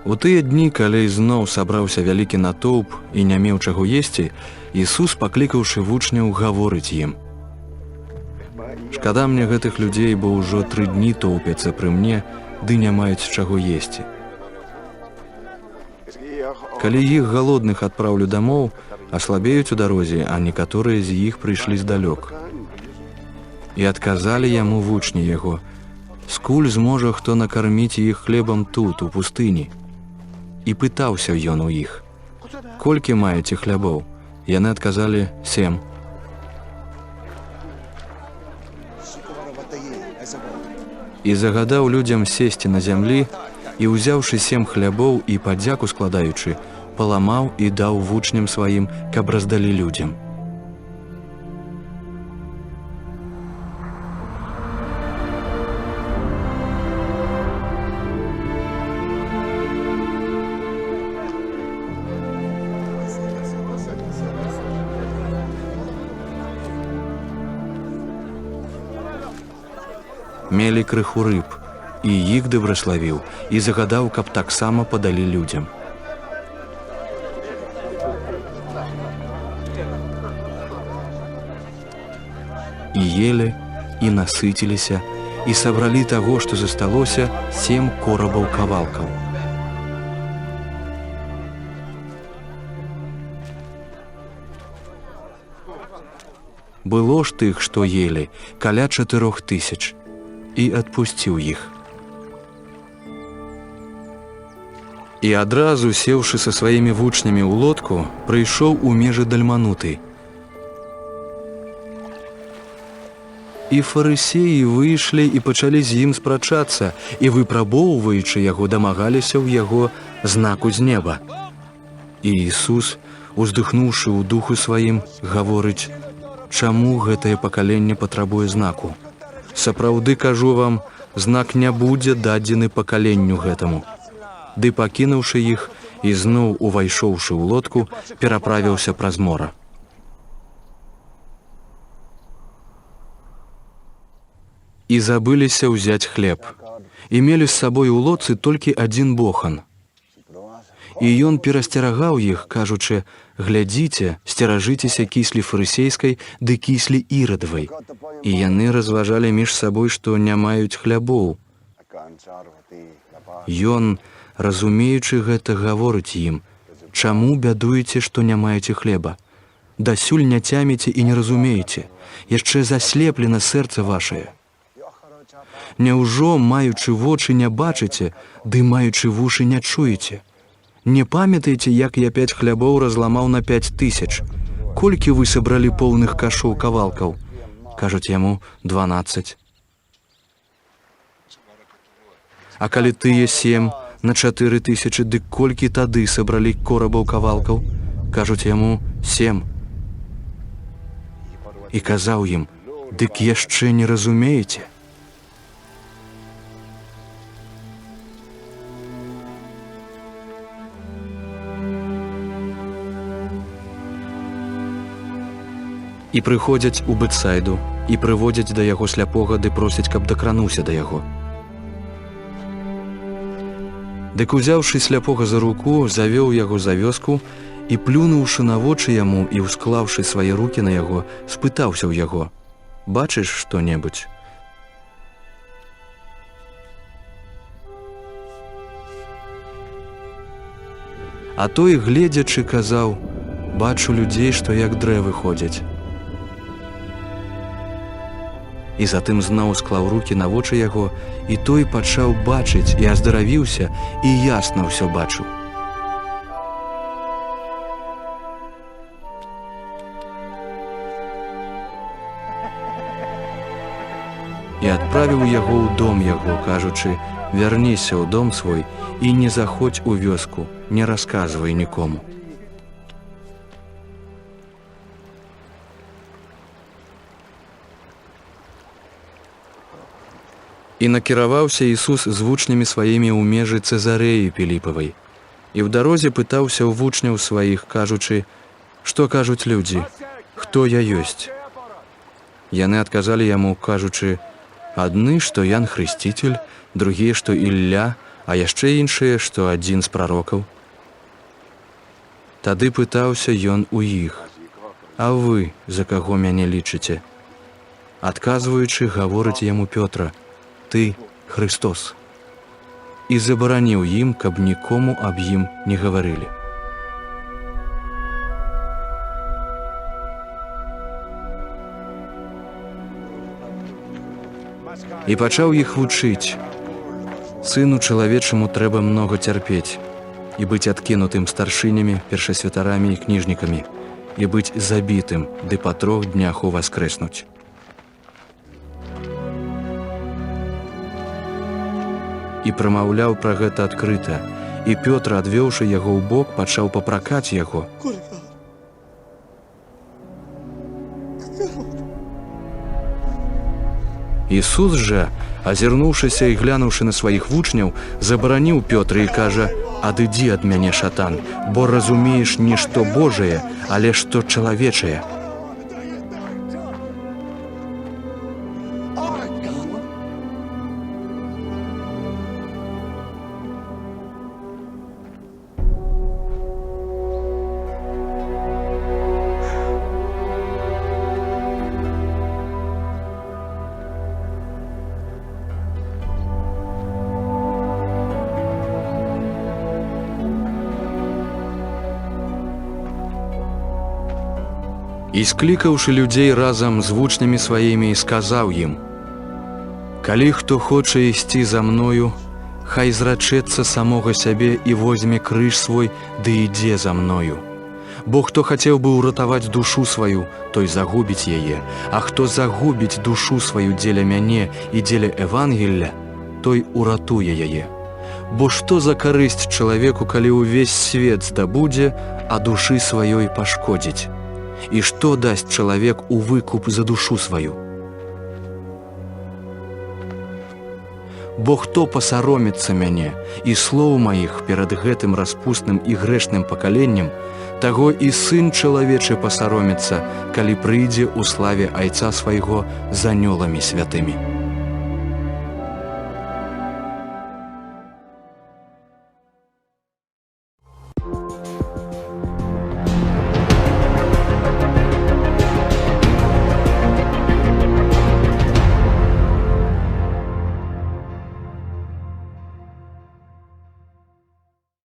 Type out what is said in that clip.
У тыя дні, калі зноў сабраўся вялікі натоўп і не меў чаго есці, Ісус, паклікаўшы вучняў, гаворыць ім: «Шкада мне гэтых людзей, бо ўжо 3 дні тоўпяцца пры мне, ды не маюць чаго есці. Калі іх галодных адпраўлю дамоў, аслабеюць у дарозе, а некаторыя з іх прыйшлі здалёк». І адказалі яму вучні яго: «Скуль зможа хто накарміць іх хлебам тут, у пустыні?» І пытаўся ён у іх: «Колькі маеце хлябоў?» Яны адказалі: 7. І загадаў людзям сесці на зямлі, і, узяўшы 7 хлябоў і падзяку складаючы, паламаў і даў вучням сваім, каб раздалі людзям. Мелі крыху рыб, і іх дабраславіў, і загадаў, каб таксама падалі людзям. І елі, і насыціліся, і сабралі таго, што засталося, 7 корабаў кавалкаў. Было ж тых, што елі, каля 4000, і адпусціў іх. І адразу, сеўшы са сваімі вучнямі ў лодку, прыйшоў у межы Дальмануты. І фарысеі выйшлі і пачалі з ім спрачацца, і, выпрабоўваючы яго, дамагаліся ў яго знаку з неба. І Ісус, уздыхнуўшы ў духу сваім, гаворыць: «Чаму гэтае пакаленне патрабуе знаку? Сапраўды кажу вам, знак не будзе дадзены пакаленню гэтаму». Ды, пакінуўшы іх і зноў увайшоўшы ў лодку, пераправіўся праз мора. І забыліся ўзяць хлеб. І мелі з сабой у лодцы толькі 1 бохан. І ён перасцерагаў іх, кажучы: «Глядзіце, сцеражыцеся кіслі фарысейскай ды кіслі ірадавай». І яны разважалі між сабой, што не маюць хлябоў. Ён, разумеючы гэта, гаворыць ім: «Чаму бядуеце, што не маеце хлеба? Дасюль не цяміце і не разумееце, яшчэ заслеплена сэрца вашае. Няўжо, маючы вочы, не бачыце, ды маючы вушы не чуеце? Не памятаеце, як я 5 хлябоў разламаў на 5000? Колькі вы сабралі поўных кашоў кавалкаў?» Кажуць яму: 12. «А калі тыя 7 на 4000, дык колькі тады сабралі корабаў кавалкаў?» Кажуць яму: 7. І казаў ім: «Дык яшчэ не разумееце?» І прыходзяць у Бетсайду, і прыводзяць да яго сляпога, ды просяць, каб дакрануўся да яго. Дык, узяўшы сляпога за руку, завёў яго за вёску і, плюнуўшы на вочы яму і ўсклаўшы свае рукі на яго, спытаўся ў яго: «Бачыш што-небудзь?» А той, гледзячы, казаў: «Бачу людзей, што як дрэвы ходзяць». І затым зноў склаў рукі на вочы яго, і той пачаў бачыць і аздаравіўся, і ясна ўсё бачыў. І адправіў яго ў дом яго, кажучы: «Вярніся ў дом свой і не заходзь у вёску, не расказвай нікому». І накіраваўся Ісус з вучнямі сваімі ў межы Цэзарэі Піліпавай. І ў дарозе пытаўся ў вучняў сваіх, кажучы: «Што кажуць людзі? Хто я ёсць?» Яны адказалі яму, кажучы: «Адны, што Ян Хрысціцель, другія, што Ілля, а яшчэ іншыя, што адзін з прарокаў. Тады пытаўся ён у іх: «А вы за каго мяне лічыце?» Адказваючы, гаворыць яму Пётра: «Ты Христос». І забараніў ім, каб нікому аб ім не гаварылі. І пачаў іх вучыць: «Сыну чалавечаму трэба многа цярпець, і быць адкінутым старшынямі, першасвятарамі і кніжнікамі, і быць забітым, ды па 3 днях уваскрэснуць». І прамаўляў пра гэта адкрыта, і Пётр, адвёўшы яго ў бок, пачаў папракаць яго. Ісус жа, азірнуўшыся і глянуўшы на сваіх вучняў, забараніў Пётра і кажа: «Адыдзі ад мяне, шатан, бо разумееш не што Божае, але што чалавечае». І склікаўшы людзей разам з вучнямі сваімі, сказаў ім: «Калі хто хоча ісці за мною, хай зрачэцца самога сябе і возьме крыж свой, ды ідзе за мною. Бо хто хацеў бы ўратаваць душу сваю, той загубіць яе, а хто загубіць душу сваю дзеля мяне і дзеля Евангелля, той уратуе яе. Бо што за карысць чалавеку, калі ўвесь свет здабудзе, а душы сваёй пашкодзіць? І што дасць чалавек у выкуп за душу сваю? Бо хто пасароміцца мяне і слоў маіх перад гэтым распусным і грэшным пакаленнем, таго і сын чалавечы пасароміцца, калі прыйдзе ў славе Айца свайго з анёламі святымі».